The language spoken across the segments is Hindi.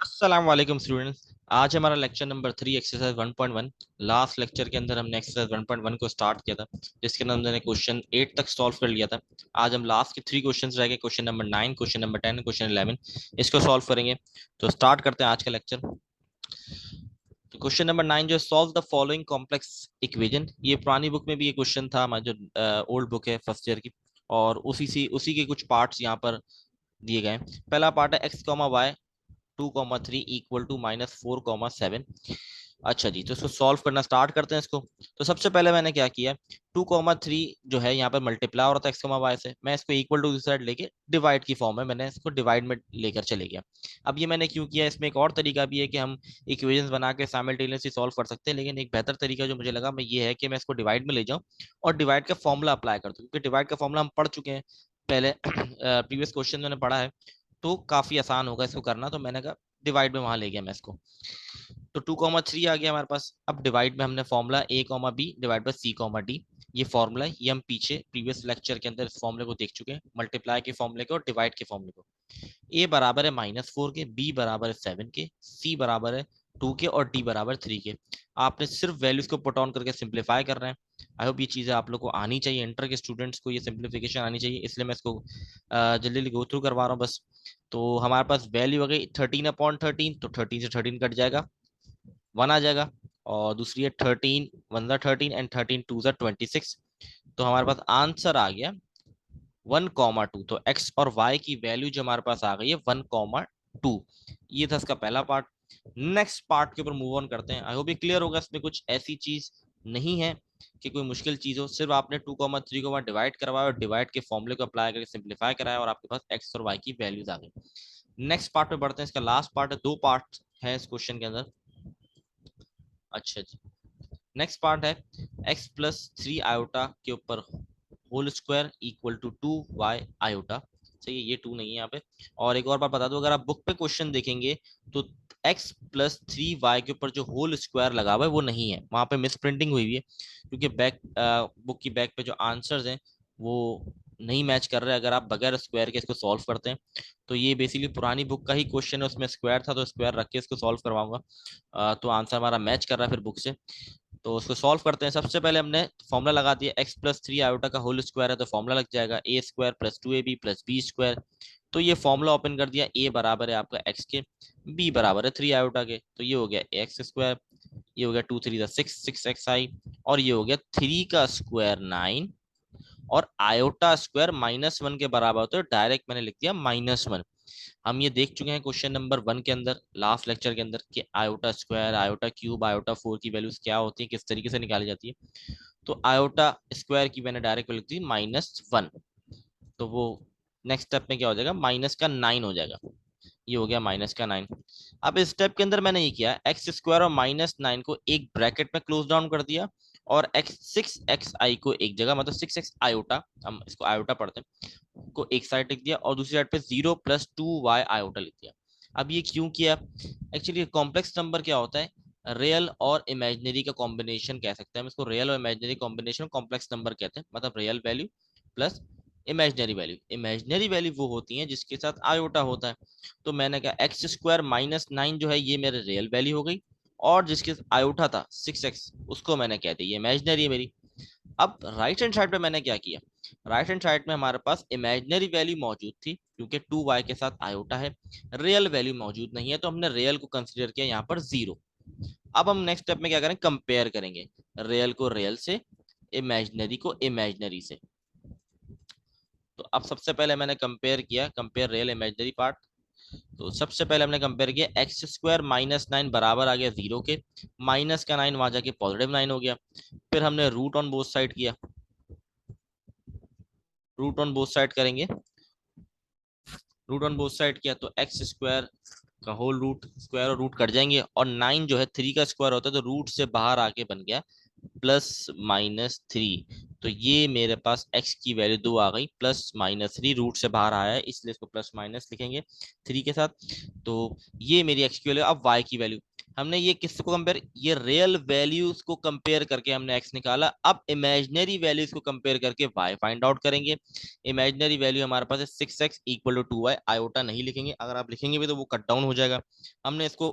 अस्सलाम वालेकुम स्टूडेंट्स। आज हमारा lecture number 3 exercise 1.1। Last lecture के अंदर हमने एक्सरसाइज 1.1 को स्टार्ट किया था, जिसके अंदर हमने क्वेश्चन 8 तक सॉल्व कर लिया था। आज हम लास्ट के 3 क्वेश्चंस रह गए, question number 9, question number 10, question 11, इसको सॉल्व करेंगे। तो स्टार्ट करते हैं आज का लेक्चर। तो क्वेश्चन नंबर 9 जो है, solve the following complex equation. ये पुरानी बुक में भी ये क्वेश्चन था, हमारी जो ओल्ड बुक है फर्स्ट ईयर की, और उसी के कुछ पार्ट्स यहाँ पर दिए गए हैं। पहला पार्ट है x comma y 2,3 equal to -4,7। अच्छा जी, तो इसको सॉल्व करना स्टार्ट करते हैं इसको। तो सबसे पहले मैंने क्या किया, 2,3 जो है यहाँ पर मल्टीप्लाई हो रहा था एक्स कॉमा वाई से, मैं इसको इक्वल टू साइड लेके डिवाइड की फॉर्म में मैंने इसको डिवाइड में लेकर चले गया। अब ये मैंने क्यों किया, इसमें एक और तरीका भी है कि हम इक्वेशंस बना के साइमल्टेनियसली सॉल्व कर सकते हैं, लेकिन एक बेहतर तरीका जो मुझे लगा मैं ये है कि मैं इसको डिवाइड में ले जाऊं और डिवाइड का फॉर्मूला अप्लाई कर दूं, क्योंकि डिवाइड का फॉर्मूला हम पढ़ चुके हैं पहले प्रीवियस क्वेश्चन मैंने पढ़ा है, तो काफी आसान होगा इसको करना। तो मैंने कहा डिवाइड में वहां ले गया मैं इसको। तो 2,3 आ गया हमारे पास। अब डिवाइड में हमने formula a comma b divide by c comma d, ये फॉर्मूला है, ये हम पीछे प्रीवियस लेक्चर के अंदर इस फॉर्मूले को देख चुके हैं, मल्टीप्लाई के फॉर्मूले को और डिवाइड के फॉर्मूले को। a बराबर है -4 के, b बराबर है 7 के, c बराबर है 2 के और d बराबर 3 के। आपने सिर्फ वैल्यूज को पुट ऑन करके सिंप्लीफाई कर रहे हैं। आई होप ये चीजें आप लोग को आनी चाहिए, इंटर के स्टूडेंट्स को ये सिंप्लीफिकेशन आनी चाहिए, इसलिए मैं इसको जल्दी जल्दी गो थ्रू करवा रहा हूँ बस। तो हमारे पास वैल्यू आ गई 13/13, तो 13 से 13 कट जाएगा, 1 आ जाएगा। और दूसरी है 13 1 13 एंड 13 2 26। तो हमारे पास आंसर आ गया 1,2। तो x और y की वैल्यू जो हमारे पास आ गई है 1,2। ये था इसका पहला पार्ट। नेक्स्ट पार्ट के ऊपर मूव ऑन करते हैं। आई होप ये क्लियर होगा, इसमें कुछ ऐसी चीज नहीं है कि कोई मुश्किल चीज हो, सिर्फ आपने 2,3 को डिवाइड करवाया और डिवाइड के फॉर्मूले को अप्लाई करके सिंप्लीफाई कराया और आपके पास x और y की वैल्यूज आ गई। नेक्स्ट पार्ट पे बढ़ते हैं, इसका लास्ट पार्ट है, 2 पार्ट है इस क्वेश्चन के अंदर। अच्छा जी, नेक्स्ट पार्ट है x प्लस 3 आयोटा के ऊपर whole square equal to 2y iota. सही है, ये 2 नहीं है यहाँ पे। और एक और बात बता दो, अगर आप बुक पे क्वेश्चन देखेंगे तो x प्लस 3y के ऊपर जो होल स्क्वायर लगा हुआ है वो नहीं है, वहां पे मिस प्रिंटिंग हुई है, क्योंकि बैक बुक की बैक पे जो आंसर्स हैं वो नहीं मैच कर रहे अगर आप बगैर स्क्वायर के इसको सॉल्व करते हैं। तो ये बेसिकली पुरानी बुक का ही क्वेश्चन है, उसमें स्क्वायर था तो स्क्वायर रख के इसको सॉल्व करवाऊंगा। तो आंसर हमारा मैच कर रहा है फिर बुक से। तो उसको सॉल्व करते हैं। सबसे पहले हमने फॉर्मूला लगा दिया, x प्लस 3 आयोटा का होल स्क्वायर है तो फॉर्मूला लग जाएगा a square plus 2ab plus b square. तो ये फॉर्मूला ओपन कर दिया, a बराबर है आपका x के, b बराबर है 3 आयोटा के, तो ये हो गया एक्स स्क्वायर, ये हो गया 2 3 6 और ये हो गया 3 का स्क्वायर 9, और आयोटा स्क्वायर -1 के बराबर होता है, डायरेक्ट मैंने लिख दिया -1। हम ये देख चुके हैं क्वेश्चन नंबर 1 के अंदर, लास्ट लेक्चर के अंदर, कि iota square, iota cube, iota 4 की वैल्यूज क्या होती है, किस तरीके से निकाली जाती है। तो आयोटा स्क्वायर की मैंने डायरेक्ट लिख दी -1, तो वो नेक्स्ट स्टेप में क्या हो जाएगा, माइनस का 9 हो जाएगा। ये हो गया -9। अब इस स्टेप के अंदर मैंने ये किया, एक्स स्क्वायर और -9 को एक ब्रैकेट में क्लोज डाउन कर दिया, और x6xi को एक जगह, मतलब 6x आयोटा, हम इसको आयोटा पढ़ते हैं, को एक साइड लिख दिया और दूसरी साइड पे 0 + 2y आयोटा लिख दिया। अब ये क्यों किया, एक्चुअली कॉम्प्लेक्स नंबर क्या होता है, रियल और इमेजिनरी का कॉम्बिनेशन कह सकते हैं हम इसको, रियल और इमेजिनरी कॉम्बिनेशन कॉम्प्लेक्स नंबर कहते हैं, मतलब real value plus imaginary value. Imaginary value वो होती है जिसके साथ आयोटा होता है। तो मैंने कहा एक्स स्क्वायर -9 जो है ये मेरे रियल वैल्यू हो गई, और जिसके आयोटा था 6x उसको मैंने कह दिया ये इमेजिनरी है मेरी। अब राइट हैंड साइड पे मैंने क्या किया, राइट हैंड साइड में हमारे पास इमेजिनरी वैल्यू मौजूद थी, क्योंकि 2y के साथ आयोटा है, रियल वैल्यू मौजूद नहीं है, तो हमने रियल को कंसीडर किया यहाँ पर 0। अब हम नेक्स्ट स्टेप में क्या करें, कंपेयर करेंगे रियल को रियल से, इमेजिनरी को इमेजिनरी से। तो अब सबसे पहले मैंने कंपेयर किया, कंपेयर रियल इमेजिनरी पार्ट। तो सबसे पहले हमने कंपेयर किया, एक्स स्क्वायर -9 बराबर आ गया 0 के, माइनस का 9 वहां जाके +9 हो गया। फिर हमने रूट ऑन बोथ साइड किया, रूट ऑन बोथ साइड करेंगे, रूट ऑन बोथ साइड किया तो एक्स स्क्वायर का होल रूट, स्क्वायर और रूट कट जाएंगे, और 9 जो है 3 का स्क्वायर होता है तो रूट से बाहर आके बन गया +-3। तो ये मेरे पास x की वैल्यू 2 आ गई, +-3 रूट से बाहर आया है इसलिए इसको प्लस माइनस लिखेंगे 3 के साथ। तो ये मेरी x की वैल्यू। अब y की वैल्यू, हमने ये किसको कंपेयर, ये रियल वैल्यूज को कंपेयर करके हमने x निकाला। अब इमेजिनरी वैल्यूज को कंपेयर करके y फाइंड आउट करेंगे। इमेजिनरी वैल्यू हमारे पास है 6x equal to 2y, iota नहीं लिखेंगे, अगर आप लिखेंगे भी तो वो कट डाउन हो जाएगा। हमने इसको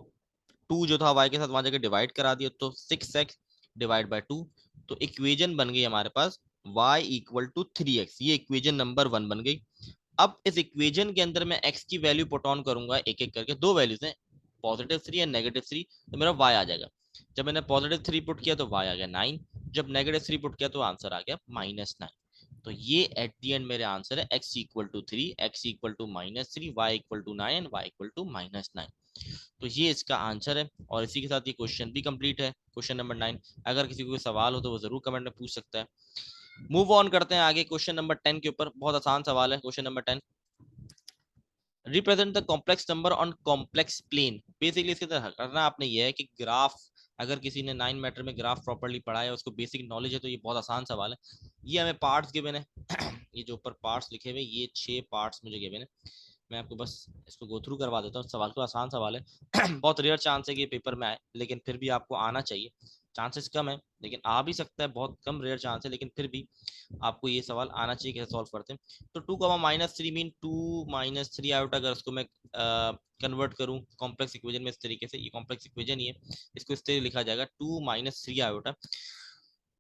2 जो था y के साथ वहां जाकर डिवाइड करा दिया, तो 6x डिवाइड बाय 2, तो इक्वेजन बन गई हमारे पास y इक्वल टू 3x, ये इक्वेजन नंबर 1 बन गई। अब इस इक्वेजन के अंदर मैं x की वैल्यू पुट ऑन करूंगा एक एक करके, दो वैल्यूज हैं +3 एंड -3, तो मेरा y आ जाएगा। जब मैंने +3 पुट किया तो y आ गया 9, जब -3 पुट किया तो आंसर आ गया -9। तो ये एट दी एंड मेरे आंसर है x equal to 3, x equal to -3, y equal to 9 and y equal to -9। तो ये इसका आंसर है, और इसी के साथ ये क्वेश्चन भी कंप्लीट है, क्वेश्चन नंबर 9। अगर किसी को कोई सवाल हो तो वो जरूर कमेंट में पूछ सकता है। मूव ऑन करते हैं आगे क्वेश्चन नंबर 10 के ऊपर। बहुत आसान सवाल है question number 10। Represent the complex number on complex plane. Basically इसके अंदर करना आपने ये है कि ग्राफ, अगर किसी ने 9 मैटर में ग्राफ प्रॉपर्ली पढ़ा है, उसको बेसिक नॉलेज है, तो ये बहुत आसान सवाल है। ये हमें पार्ट्स गिवन है ये जो ऊपर पार्ट्स लिखे हुए, ये 6 पार्ट्स मुझे गिवन है। मैं आपको बस इसको गो थ्रू करवा देता हूँ। सवाल तो आसान सवाल है बहुत रेयर चांस है कि पेपर में आए, लेकिन फिर भी आपको आना चाहिए। चांसेस कम है लेकिन आ भी सकता है, बहुत कम रेयर चांस है, लेकिन फिर भी आपको ये सवाल आना चाहिए कैसे सॉल्व करते हैं। तो 2, -3 मीन 2 - 3 आयोटा, अगर उसको मैं कन्वर्ट करूं कॉम्प्लेक्स इक्वेशन में इस तरीके से, ये कॉम्प्लेक्स इक्वेशन ही है, इसको इस तरीके लिखा जाएगा 2 - 3 आयोटा।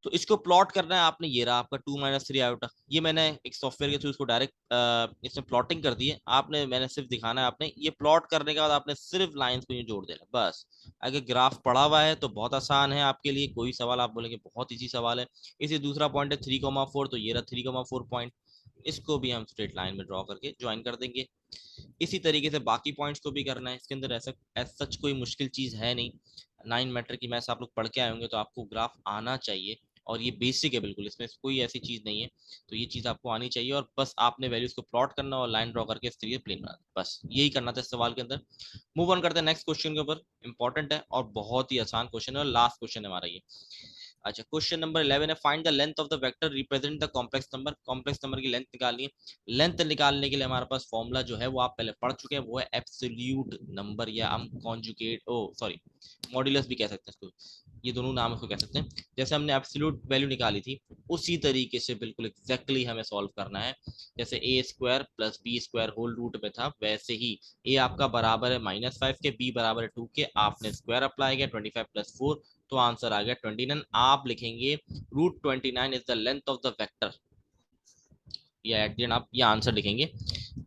तो इसको प्लॉट करना है आपने, ये रहा आपका 2 - 3 आयोटा। ये मैंने एक सॉफ्टवेयर के थ्रू इसको डायरेक्ट इसमें प्लॉटिंग कर दी है। आपने, मैंने सिर्फ दिखाना है, आपने ये प्लॉट करने के बाद आपने सिर्फ लाइंस को ये जोड़ देना बस। अगर ग्राफ पढ़ा हुआ है तो बहुत आसान है आपके लिए, कोई सवाल आप बोलेंगे बहुत इजी सवाल है। इसी दूसरा पॉइंट है 3,4, तो ये रहा 3,4 पॉइंट, इसको भी हम स्ट्रेट लाइन में ड्रॉ करके ज्वाइन कर देंगे। इसी तरीके से बाकी पॉइंट्स को भी करना है। इसके अंदर ऐसा सच कोई मुश्किल चीज है नहीं। 9 मैटर की मैथ्स आप लोग पढ़ के आए होंगे, तो आपको ग्राफ आना चाहिए, और ये बेसिक है बिल्कुल, इसमें कोई ऐसी चीज नहीं है। तो ये चीज आपको आनी चाहिए, और बस आपने वैल्यूज को प्लॉट करना और लाइन ड्रॉ करके इस तरीके प्लेन बनाना, बस यही करना था इस सवाल के अंदर। मूव ऑन करते हैं नेक्स्ट क्वेश्चन के ऊपर। इंपॉर्टेंट है और बहुत ही आसान क्वेश्चन है, और लास्ट क्वेश्चन है हमारा ये। अच्छा, क्वेश्चन नंबर 11 है, find the length of the vector represent the complex number. Complex number की लेंथ निकालनी है। लेंथ निकालने के लिए हमारे पास फॉर्मूला जो है वो आप पहले पढ़ चुके हैं, वो है एब्सोल्यूट नंबर, या हम कॉन्जुगेट, ओ सॉरी, मॉड्यूलस भी कह सकते हैं इसको, ये दोनों नाम इसको कह सकते हैं। जैसे हमने एब्सोल्यूट वैल्यू निकाली थी, उसी तरीके से बिल्कुल एग्जैक्टली हमें सॉल्व करना है। जैसे a² + b² होल रूट में था, वैसे ही a आपका बराबर है -5 के, b बराबर है 2 के, आपने स्क्वायर अप्लाई किया 25 + 4, तो आंसर आ गया 29। आप लिखेंगे √29 is the length of the vector, या एट द एंड आप ये आंसर लिखेंगे।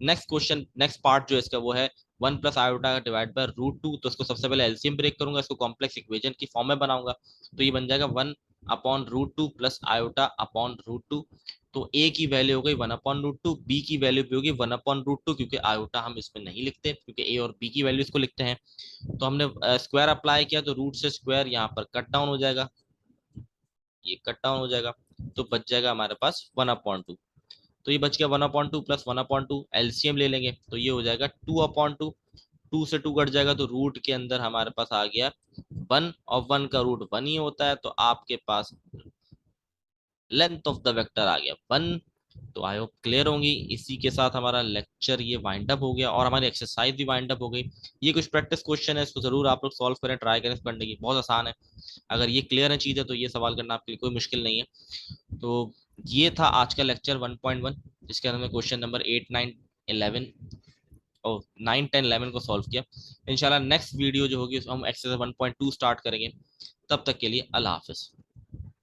नेक्स्ट क्वेश्चन, नेक्स्ट पार्ट जो इसका वो है 1 + आयोटा डिवाइड बाय √2। तो इसको सबसे पहले एलसीएम ब्रेक करूंगा, इसको कॉम्प्लेक्स इक्वेशन की फॉर्म में बनाऊंगा, तो ये बन जाएगा 1/√2 + आयोटा अपॉन √2। तो a की वैल्यू हो गई 1/√2, b की वैल्यू भी होगी 1/√2, क्योंकि आयोटा हम इसमें नहीं लिखते, क्योंकि a और b की वैल्यू इसको लिखते हैं। तो हमने स्क्वायर अप्लाई किया, तो रूट से स्क्वायर यहाँ पर कट डाउन हो जाएगा, ये कट डाउन हो जाएगा, तो बच जाएगा हमारे पास 1/2। तो ये बच गया 1/2 + 1/2, एलसीएम ले लेंगे तो ये हो जाएगा 2/2। 2 से 2 कट जाएगा, तो रूट के अंदर हमारे पास आ गया 1, और 1 का रूट 1 ही होता है, तो आपके पास लेंथ ऑफ द वेक्टर आ गया 1। तो आई होप क्लियर होंगी। इसी के साथ हमारा लेक्चर ये वाइंड अप हो गया, और हमारी एक्सरसाइज भी वाइंड अप हो गई। ये कुछ प्रैक्टिस क्वेश्चन है, इसको जरूर आप लोग सॉल्व करें, ट्राई करें पढ़ने की, बहुत आसान है। अगर ये क्लियर है चीज़ है तो ये सवाल करना आपके लिए कोई मुश्किल नहीं है। तो ये था आज का लेक्चर 1.1, जिसके अंदर हमने क्वेश्चन नंबर 8, 9, 11 और 9, 10, 11 को सॉल्व किया। इंशाल्लाह नेक्स्ट वीडियो जो होगी हम एक्सरसाइज 1.2 स्टार्ट करेंगे। तब तक के लिए अल्लाह हाफिज।